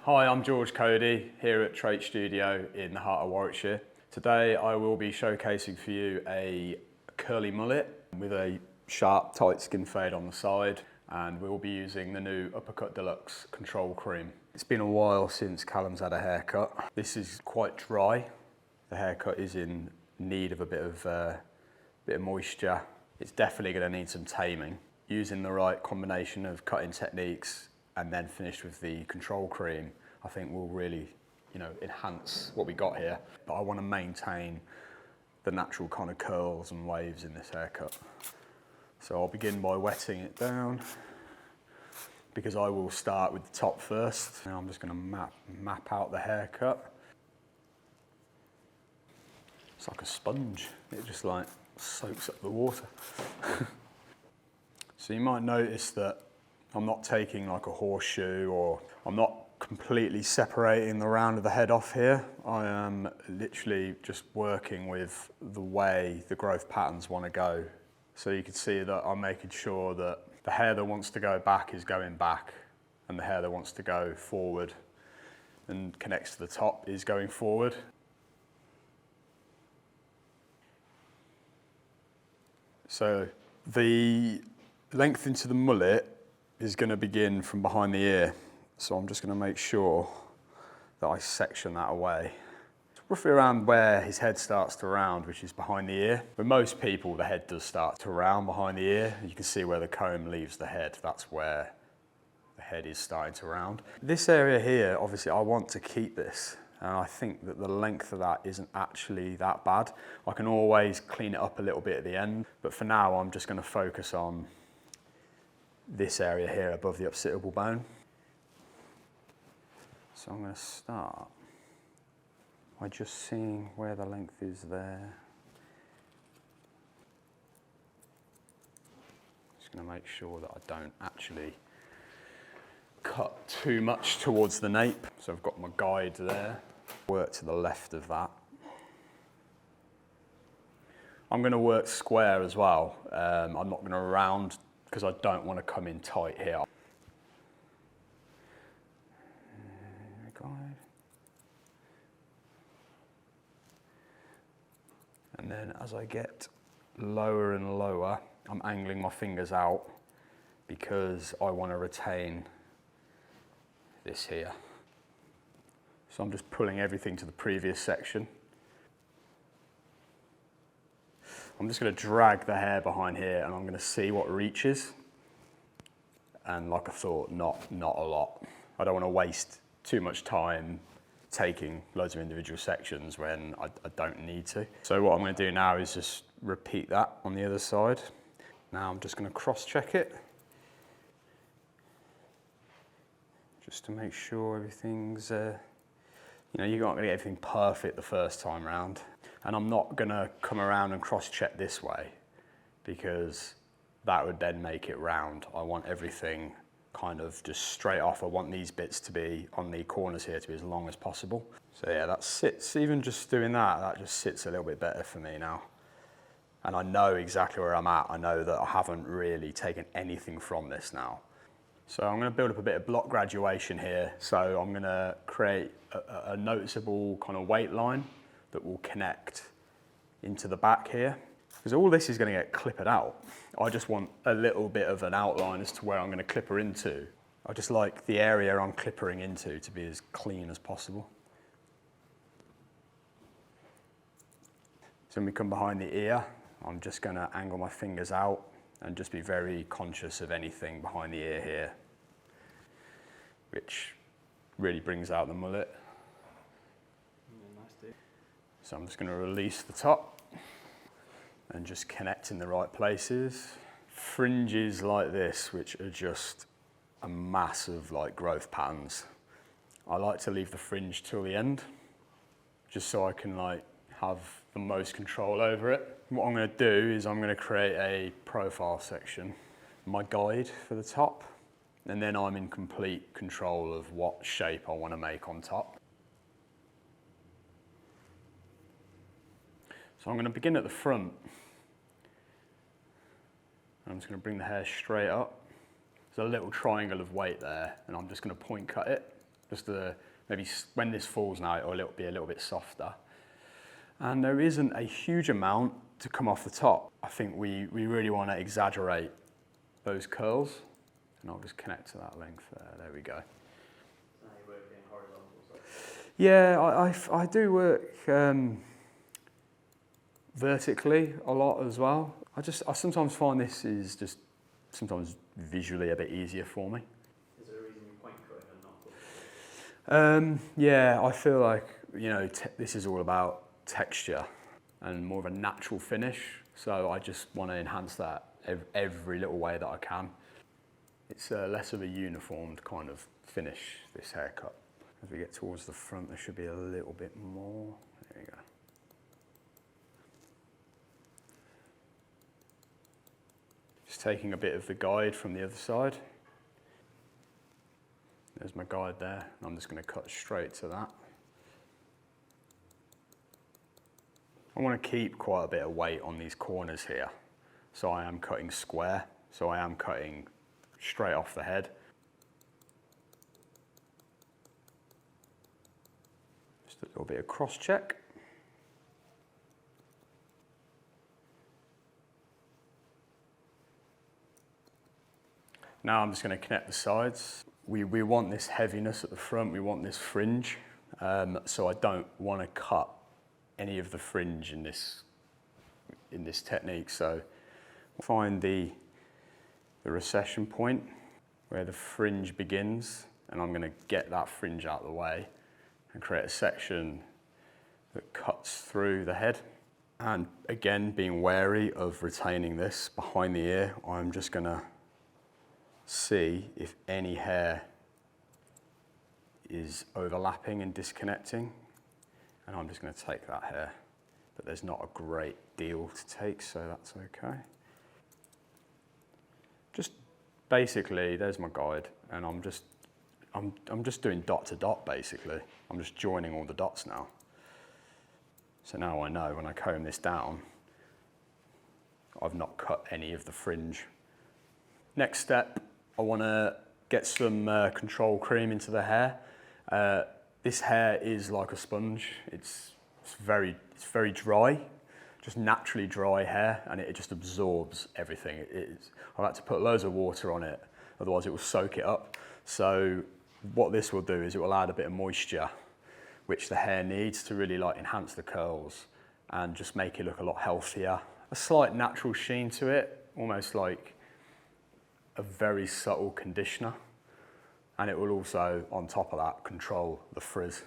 Hi, I'm Coady here at Trait Studio in the heart of Warwickshire. Today I will be showcasing for you a curly mullet with a sharp tight skin fade on the side, and we'll be using the new Uppercut Deluxe control cream. It's been a while since Callum's had a haircut. This is quite dry. The haircut is in need of a bit of moisture. It's definitely going to need some taming. Using the right combination of cutting techniques and then finished with the control cream, I think will really, enhance what we got here. But I want to maintain the natural kind of curls and waves in this haircut. So I'll begin by wetting it down, because I will start with the top first. Now I'm just going to map out the haircut. It's like a sponge. It just like soaks up the water. So you might notice that I'm not taking like a horseshoe, or I'm not completely separating the round of the head off here. I am literally just working with the way the growth patterns want to go. So you can see that I'm making sure that the hair that wants to go back is going back, and the hair that wants to go forward and connects to the top is going forward. So the length into the mullet is going to begin from behind the ear. So I'm just going to make sure that I section that away. It's roughly around where his head starts to round, which is behind the ear. For most people, the head does start to round behind the ear. You can see where the comb leaves the head. That's where the head is starting to round. This area here, obviously, I want to keep this. And I think that the length of that isn't actually that bad. I can always clean it up a little bit at the end, but for now I'm just going to focus on this area here above the occipital bone. So I'm going to start by just seeing where the length is there. Just going to make sure that I don't actually cut too much towards the nape. So I've got my guide there. Work to the left of that. I'm going to work square as well. I'm not going to round because I don't want to come in tight here. Guide. And then as I get lower and lower, I'm angling my fingers out because I want to retain this here. So I'm just pulling everything to the previous section. I'm just going to drag the hair behind here, and I'm going to see what reaches. And like I thought, not a lot. I don't want to waste too much time taking loads of individual sections when I don't need to. So what I'm going to do now is just repeat that on the other side. Now I'm just going to cross-check it, just to make sure everything's, you're not going to get everything perfect the first time round. And I'm not going to come around and cross-check this way, because that would then make it round. I want everything kind of just straight off. I want these bits to be on the corners here to be as long as possible. So yeah, that sits, even just doing that, that just sits a little bit better for me now. And I know exactly where I'm at. I know that I haven't really taken anything from this now. So I'm going to build up a bit of block graduation here. So I'm going to create a noticeable kind of weight line that will connect into the back here, because all this is going to get clippered out. I just want a little bit of an outline as to where I'm going to clipper into. I just like the area I'm clippering into to be as clean as possible. So when we come behind the ear, I'm just going to angle my fingers out and just be very conscious of anything behind the ear here, which really brings out the mullet. Yeah, nice dude. So I'm just going to release the top and just connect in the right places. Fringes like this, which are just a mass of like growth patterns, I like to leave the fringe till the end, just so I can like have the most control over it. What I'm going to do is I'm going to create a profile section, my guide for the top, and then I'm in complete control of what shape I want to make on top. So I'm going to begin at the front. I'm just going to bring the hair straight up. There's a little triangle of weight there, and I'm just going to point cut it just to maybe when this falls now, it'll be a little bit softer. And there isn't a huge amount to come off the top. I think we really want to exaggerate those curls, and I'll just connect to that length there. There we go. So now you're working horizontal. Yeah, I do work vertically a lot as well. I sometimes find this is just sometimes visually a bit easier for me. Is there a reason you're point cutting and not point? Yeah, I feel like, you know, this is all about texture and more of a natural finish. So I just want to enhance that every little way that I can. It's less of a uniformed kind of finish, this haircut. As we get towards the front, there should be a little bit more. There you go. Just taking a bit of the guide from the other side. There's my guide there. I'm just going to cut straight to that. I want to keep quite a bit of weight on these corners here. So I am cutting square. So I am cutting straight off the head. Just a little bit of cross check. Now I'm just going to connect the sides. We want this heaviness at the front, we want this fringe, so I don't want to cut any of the fringe in this technique. So find the recession point where the fringe begins, and I'm going to get that fringe out of the way and create a section that cuts through the head. And again, being wary of retaining this behind the ear, I'm just going to see if any hair is overlapping and disconnecting, and I'm just going to take that hair, but there's not a great deal to take, so that's okay. Just basically, there's my guide, and I'm just doing dot to dot basically. I'm just joining all the dots now. So now I know when I comb this down, I've not cut any of the fringe. Next step, I want to get some control cream into the hair. This hair is like a sponge. It's very dry, just naturally dry hair, and it just absorbs everything. I've had to put loads of water on it, otherwise it will soak it up. So what this will do is it will add a bit of moisture, which the hair needs to really like enhance the curls and just make it look a lot healthier. A slight natural sheen to it, almost like a very subtle conditioner, and it will also, on top of that, control the frizz.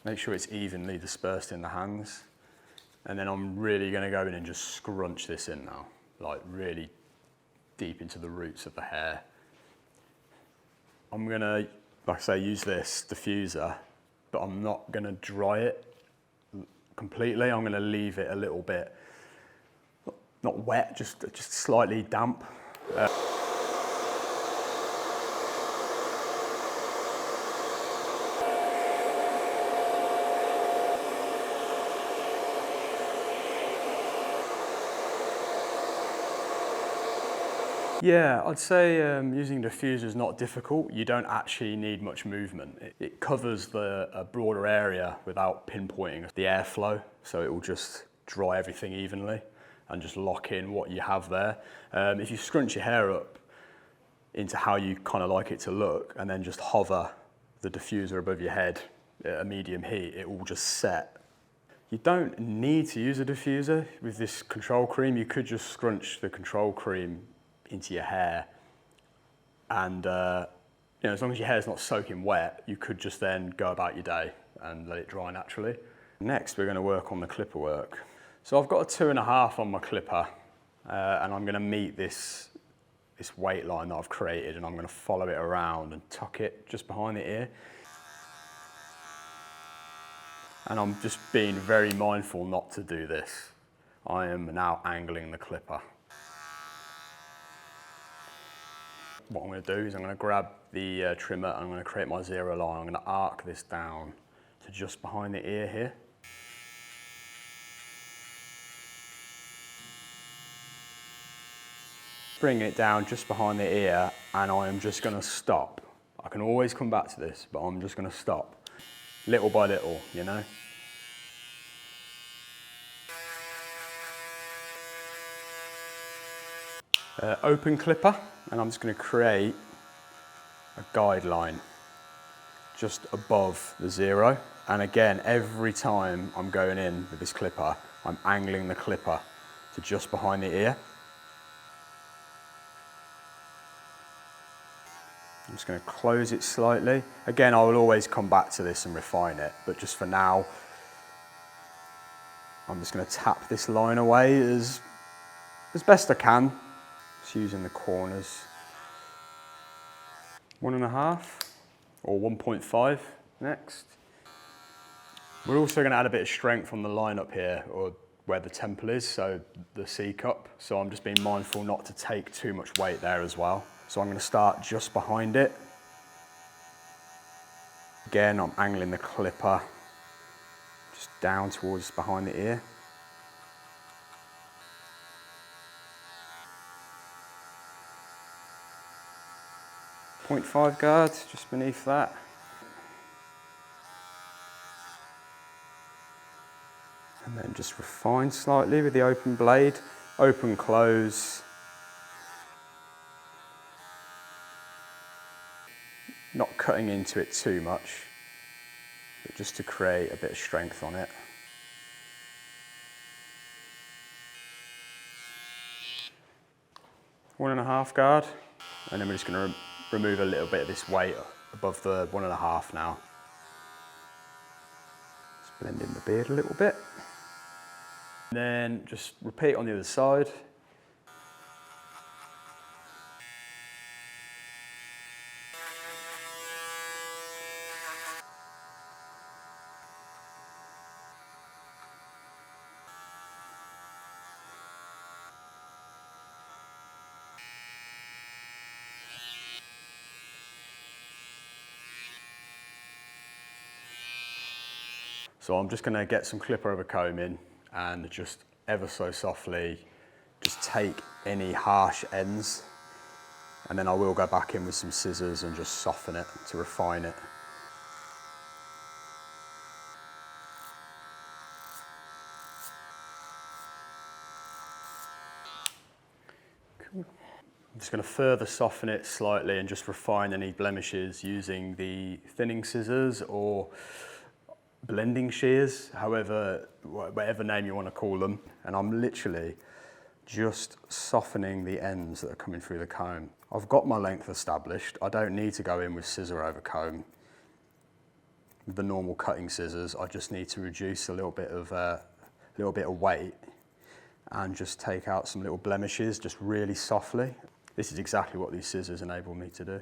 Make sure it's evenly dispersed in the hands, and then I'm really going to go in and just scrunch this in now, like really deep into the roots of the hair. I'm going to, like I say, use this diffuser, but I'm not going to dry it completely. I'm going to leave it a little bit, not wet, just slightly damp. Yeah, I'd say using diffuser is not difficult. You don't actually need much movement. It covers a broader area without pinpointing the airflow, so it will just dry everything evenly and just lock in what you have there. If you scrunch your hair up into how you kind of like it to look and then just hover the diffuser above your head at a medium heat, it will just set. You don't need to use a diffuser with this control cream. You could just scrunch the control cream into your hair, and you know, as long as your hair's not soaking wet, you could just then go about your day and let it dry naturally. Next, we're going to work on the clipper work. So I've got a 2.5 on my clipper, and I'm going to meet this weight line that I've created, and I'm going to follow it around and tuck it just behind the ear. And I'm just being very mindful not to do this. I am now angling the clipper. What I'm going to do is I'm going to grab the trimmer and I'm going to create my 0 line. I'm going to arc this down to just behind the ear here. Bring it down just behind the ear, and I am just going to stop I can always come back to this, but I'm just going to stop little by little, you know. Open clipper, and I'm just going to create a guideline just above the 0. And again, every time I'm going in with this clipper, I'm angling the clipper to just behind the ear. I'm just going to close it slightly. Again, I will always come back to this and refine it, but just for now, I'm just going to tap this line away as best I can. Just using the corners. 1.5 or 1.5 next. We're also going to add a bit of strength on the line up here, or where the temple is, so the C cup. So I'm just being mindful not to take too much weight there as well. So I'm going to start just behind it. Again, I'm angling the clipper just down towards behind the ear. .5 guard just beneath that. And then just refine slightly with the open blade. Open, close. Not cutting into it too much, but just to create a bit of strength on it. One 1.5 guard, and then we're just going to remove a little bit of this weight above the 1.5 now. Just blend in the beard a little bit. And then just repeat on the other side. So I'm just going to get some clipper over comb in and just ever so softly just take any harsh ends, and then I will go back in with some scissors and just soften it to refine it. Cool. I'm just going to further soften it slightly and just refine any blemishes using the thinning scissors or blending shears, however, whatever name you want to call them. And I'm literally just softening the ends that are coming through the comb. I've got my length established. I don't need to go in with scissor over comb. With the normal cutting scissors, I just need to reduce a little bit of weight and just take out some little blemishes just really softly. This is exactly what these scissors enable me to do.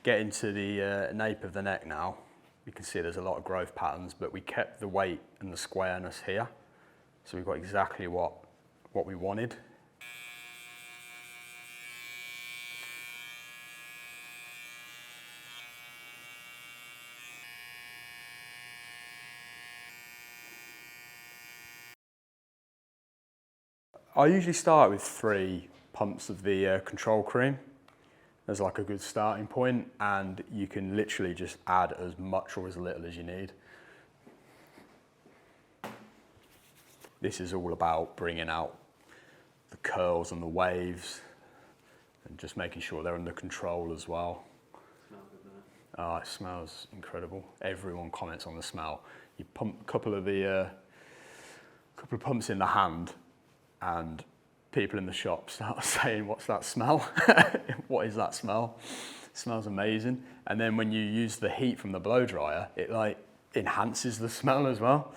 Get into the nape of the neck now. You can see there's a lot of growth patterns, but we kept the weight and the squareness here. So we've got exactly what we wanted. I usually start with 3 pumps of the control cream. There's like a good starting point, and you can literally just add as much or as little as you need. This is all about bringing out the curls and the waves and just making sure they're under control as well. Smells good, doesn't it? Oh, it smells incredible. Everyone comments on the smell. You pump a couple of pumps in the hand, and people in the shop start saying, "What's that smell? What is that smell?" It smells amazing. And then when you use the heat from the blow dryer, it like enhances the smell as well.